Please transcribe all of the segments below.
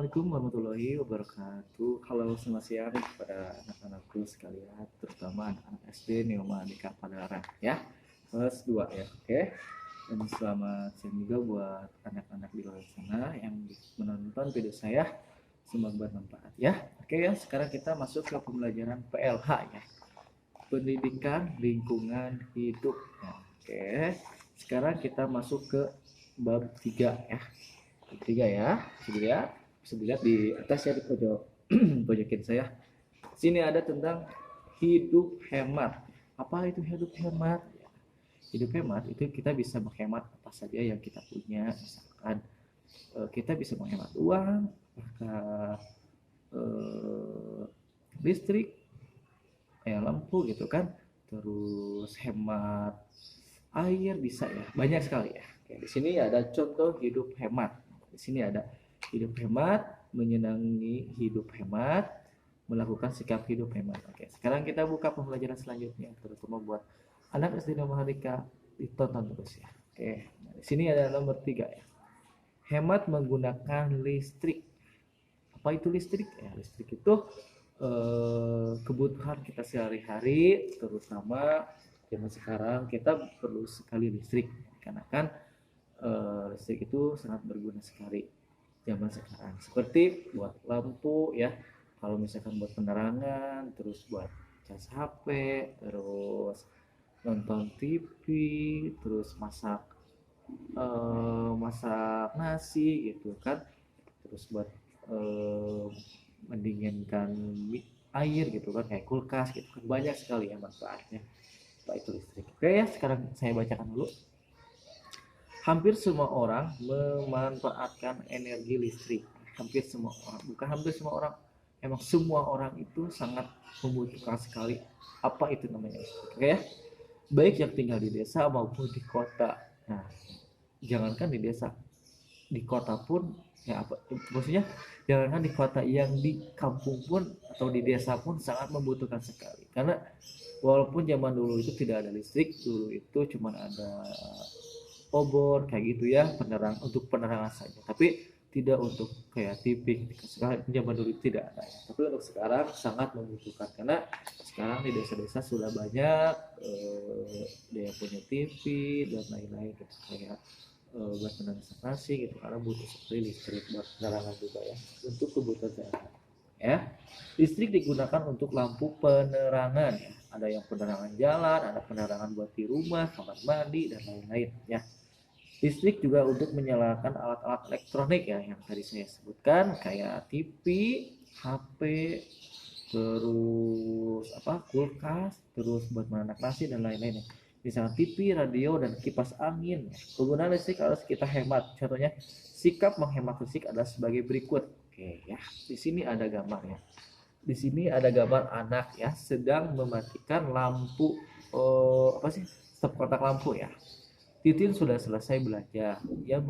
Assalamualaikum warahmatullahi wabarakatuh. Halo, selamat siang kepada anak-anakku sekalian, terutama anak-anak SD Neoma Andika Padalarang ya. Kelas 2 ya. Oke. Dan selamat siang juga buat anak-anak di luar sana yang menonton video saya. Semoga bermanfaat ya. Oke ya, sekarang kita masuk ke pembelajaran PLH ya. Pendidikan Lingkungan Hidup. Nah, oke. Sekarang kita masuk ke bab 3 ya. Tiga ya, bisa dilihat di atas ya, di pojok pojokin saya. Sini ada tentang hidup hemat. Apa itu hidup hemat? Hidup hemat itu kita bisa menghemat apa saja yang kita punya. Misalkan kita bisa menghemat uang, maka listrik, lampu gitu kan. Terus hemat air bisa ya, banyak sekali ya. Oke, di sini ada contoh hidup hemat. Di sini ada hidup hemat, menyenangi hidup hemat, melakukan sikap hidup hemat. Oke, sekarang kita buka pembelajaran selanjutnya, terutama buat anak SD Mahardika, ditonton terus ya. Oke, nah, di sini ada nomor 3 ya. Hemat menggunakan listrik. Apa itu listrik? Ya, listrik itu kebutuhan kita sehari-hari, terutama zaman sekarang kita perlu sekali listrik karena kan listrik itu sangat berguna sekali zaman sekarang, seperti buat lampu ya, kalau misalkan buat penerangan, terus buat cas HP, terus nonton TV, terus masak nasi gitu kan, terus buat mendinginkan air gitu kan, kayak kulkas gitu kan, banyak sekali ya manfaatnya Pak itu listrik. Oke ya, sekarang saya bacakan dulu. Hampir semua orang memanfaatkan energi listrik. Hampir semua orang, bukan hampir semua orang, emang semua orang itu sangat membutuhkan sekali apa itu namanya listrik. Oke ya, baik yang tinggal di desa maupun di kota. Nah, jangankan di desa, di kota pun ya, apa maksudnya, jangankan di kota, yang di kampung pun atau di desa pun sangat membutuhkan sekali, karena walaupun zaman dulu itu tidak ada listrik, dulu itu cuma ada obor kayak gitu ya, penerang untuk penerangan saja, tapi tidak untuk kayak TV. Sekarang zaman dulu tidak ada ya. Tapi untuk sekarang sangat membutuhkan, karena sekarang di desa-desa sudah banyak dia punya TV dan lain-lain gitu, kayak buat penerangan nasi gitu, karena butuh sekali listrik buat penerangan juga ya, untuk kebutuhan sehari ya. Listrik digunakan untuk lampu penerangan ya. Ada yang penerangan jalan, ada penerangan buat di rumah, kamar mandi dan lain-lain ya. Listrik juga untuk menyalakan alat-alat elektronik ya, yang tadi saya sebutkan, kayak TV, HP, terus kulkas, terus buat memasak nasi dan lain-lain ya. Misalnya TV, radio, dan kipas angin. Penggunaan listrik harus kita hemat. Contohnya, sikap menghemat listrik adalah sebagai berikut. Oke ya, di sini ada gambarnya. Di sini ada gambar anak ya, sedang mematikan lampu stop kontak lampu ya. Titin sudah selesai belajar. Ia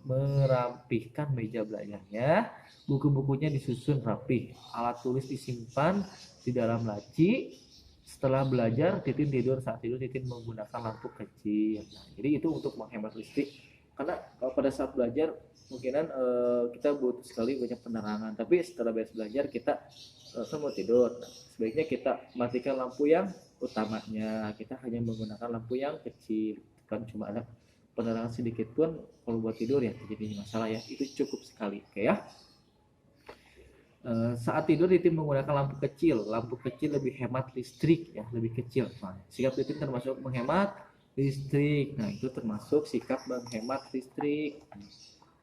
merampihkan meja belajarnya, buku-bukunya disusun rapi, alat tulis disimpan di dalam laci. Setelah belajar, Titin tidur. Saat tidur, Titin menggunakan lampu kecil. Nah, jadi itu untuk menghemat listrik. Karena kalau pada saat belajar, mungkinan kita butuh sekali banyak penerangan. Tapi setelah beres belajar, kita mau tidur. Nah, sebaiknya kita matikan lampu yang utamanya. Kita hanya menggunakan lampu yang kecil. Kan cuma ada penerangan sedikit pun, kalau buat tidur ya jadi masalah ya. Itu cukup sekali. Oke ya. Saat tidur Titin menggunakan lampu kecil. Lampu kecil lebih hemat listrik ya, lebih kecil. Nah, sikap Titin termasuk menghemat listrik. Nah, itu termasuk sikap menghemat listrik.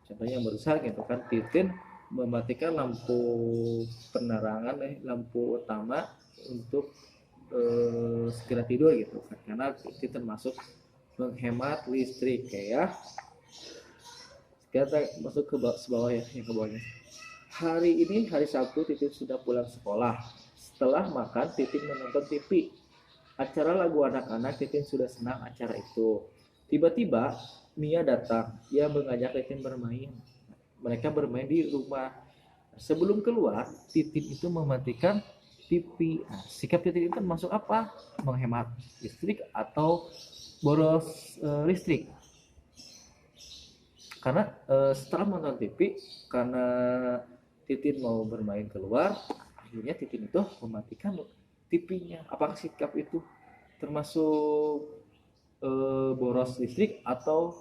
Contohnya yang berusaha gitu kan, Titin mematikan lampu penerangan lampu utama untuk segera tidur gitu kan, karena itu termasuk menghemat listrik. Kayak kita masuk ke bawah ya, yang ke bawahnya. Hari ini hari Sabtu, Titin sudah pulang sekolah. Setelah makan, Titin menonton TV. Acara lagu anak-anak, Titin sudah senang acara itu. Tiba-tiba Mia datang. Ia mengajak Titin bermain. Mereka bermain di rumah. Sebelum keluar, Titin itu mematikan TV. Nah, sikap Titin itu termasuk apa? Menghemat listrik atau boros listrik? Karena setelah menonton TV, karena Titin mau bermain keluar, akhirnya Titin itu mematikan TV-nya. Apakah sikap itu termasuk boros listrik atau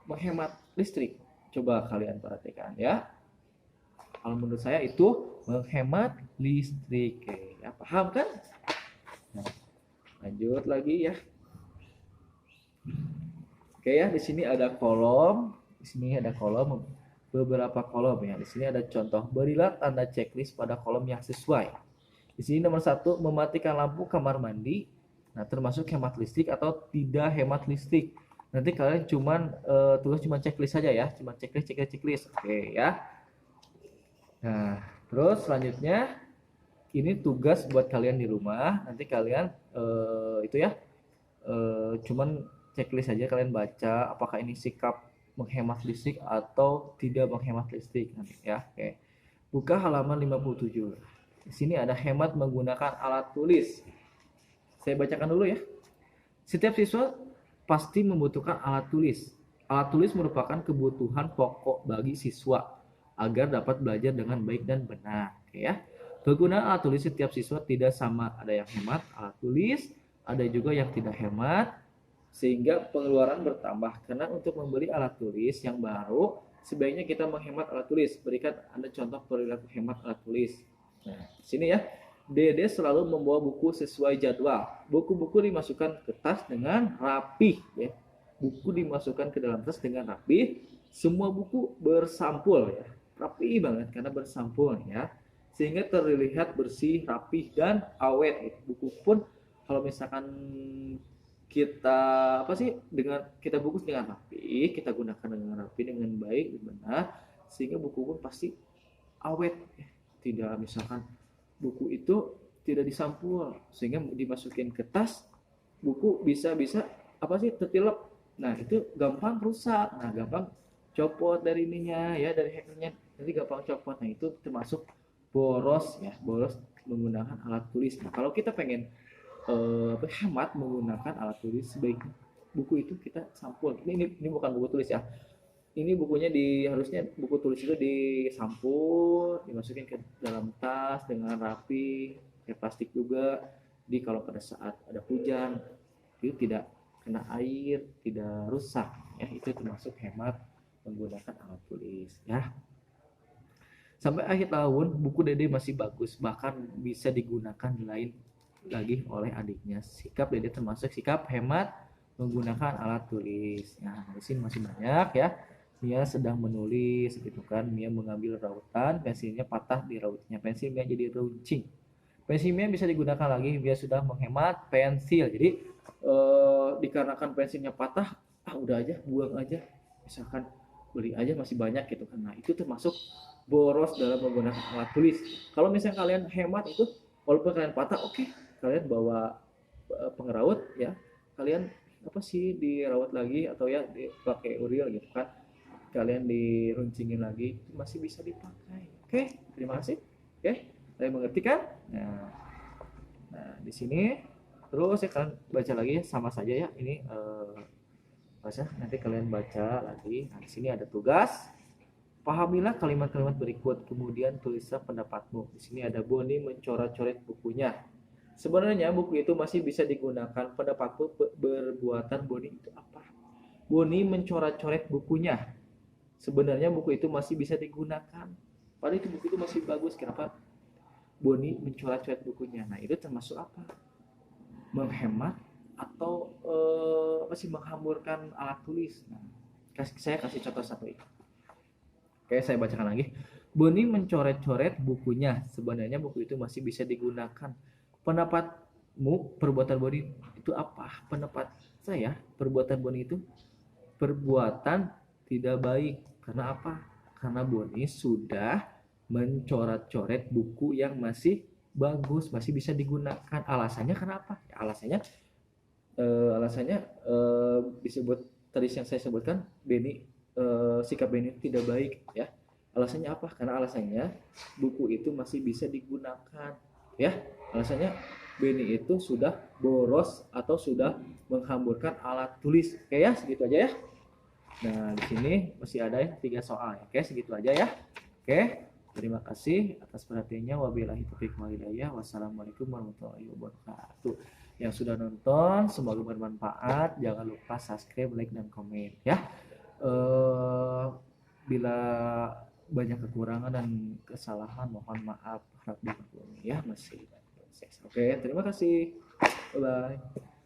menghemat listrik? Coba kalian perhatikan ya. Kalau menurut saya itu menghemat listrik. Oke, ya paham kan? Nah, lanjut lagi ya. Oke ya, di sini ada kolom, di sini ada kolom, beberapa kolom ya. Di sini ada contoh, berilah tanda checklist pada kolom yang sesuai. Di sini nomor 1, mematikan lampu kamar mandi. Nah, termasuk hemat listrik atau tidak hemat listrik. Nanti kalian tulis cuma checklist saja ya, cuma checklist. Oke ya. Nah, terus selanjutnya ini tugas buat kalian di rumah. Nanti kalian cuman checklist saja, kalian baca apakah ini sikap menghemat listrik atau tidak menghemat listrik nanti ya. Oke. Buka halaman 57. Di sini ada hemat menggunakan alat tulis. Saya bacakan dulu ya. Setiap siswa pasti membutuhkan alat tulis. Alat tulis merupakan kebutuhan pokok bagi siswa agar dapat belajar dengan baik dan benar. Oke ya. Penggunaan alat tulis setiap siswa tidak sama. Ada yang hemat alat tulis, ada juga yang tidak hemat, sehingga pengeluaran bertambah. Karena untuk membeli alat tulis yang baru, sebaiknya kita menghemat alat tulis. Berikan Anda contoh perilaku hemat alat tulis. Nah, sini ya. Dede selalu membawa buku sesuai jadwal. Buku-buku dimasukkan ke tas dengan rapi. Ya. Buku dimasukkan ke dalam tas dengan rapi. Semua buku bersampul ya. Rapi banget karena bersampul ya. Sehingga terlihat bersih, rapih, dan awet. Buku pun kalau misalkan kita kita bungkus dengan rapi, kita gunakan dengan rapi, dengan baik dan benar, sehingga buku pun pasti awet. Tidak misalkan buku itu tidak disampul sehingga dimasukin ke tas, buku bisa tertilep. Nah, itu gampang rusak. Nah, gampang copot dari ininya ya, dari hackernya. Jadi gampang copot. Nah, itu termasuk boros ya, boros menggunakan alat tulis. Nah, kalau kita pengen hemat menggunakan alat tulis, sebaiknya buku itu kita sampul. Ini bukan buku tulis ya. Ini bukunya harusnya buku tulis itu disampul, dimasukin ke dalam tas dengan rapi, kayak plastik juga. Jadi kalau pada saat ada hujan itu tidak kena air, tidak rusak ya. Itu termasuk hemat menggunakan alat tulis ya. Sampai akhir tahun buku Dede masih bagus, bahkan bisa digunakan lain lagi oleh adiknya. Sikap Dede termasuk sikap hemat menggunakan alat tulis. Nah, di sini masih banyak ya. Mia sedang menulis gitu kan. Mia mengambil rautan, pensilnya patah di rautnya. Pensil Mia jadi runcing. Pensil Mia bisa digunakan lagi. Mia sudah menghemat pensil. Jadi dikarenakan pensilnya patah, udah aja, buang aja. Misalkan beli aja masih banyak gitu kan. Nah, itu termasuk boros dalam menggunakan alat tulis. Kalau misalnya kalian hemat itu, walaupun kalian patah, oke, kalian bawa pengeraut ya. Kalian dirawat lagi atau ya dipakai uril gitu kan, kalian diruncingin lagi, itu masih bisa dipakai. Oke, terima kasih. Oke, saya mengerti kan? Nah, di sini terus ya kalian baca lagi sama saja ya. Ini nanti kalian baca lagi. Nah, di sini ada tugas. Pahamilah kalimat-kalimat berikut, kemudian tulislah pendapatmu. Di sini ada Boni mencoret-coret bukunya. Sebenarnya buku itu masih bisa digunakan. Pendapatmu perbuatan Boni itu apa? Boni mencoret-coret bukunya. Sebenarnya buku itu masih bisa digunakan. Padahal itu buku itu masih bagus. Kenapa Boni mencoret-coret bukunya? Nah, itu termasuk apa? Menghemat atau menghamburkan alat tulis. Nah, saya kasih contoh satu itu. Oke, saya bacakan lagi. Boni mencoret-coret bukunya. Sebenarnya buku itu masih bisa digunakan. Pendapatmu, perbuatan Boni itu apa? Pendapat saya, perbuatan Boni itu perbuatan tidak baik. Karena apa? Karena Boni sudah mencoret-coret buku yang masih bagus, masih bisa digunakan. Alasannya kenapa? Ya, alasannya disebut tadi yang saya sebutkan, sikap Beni tidak baik ya. Alasannya apa? Karena alasannya buku itu masih bisa digunakan ya. Alasannya Beni itu sudah boros atau sudah menghamburkan alat tulis. Oke ya, segitu aja ya. Nah, di sini masih ada 3 soal. Oke, segitu aja ya. Oke. Terima kasih atas perhatiannya. Wabillahi taufiq wal hidayah. Wassalamualaikum warahmatullahi wabarakatuh. Yang sudah nonton, semoga bermanfaat. Jangan lupa subscribe, like, dan komen ya. Bila banyak kekurangan dan kesalahan, mohon maaf, harap dimaklumi ya. Masih proses. Oke, terima kasih. Bye bye.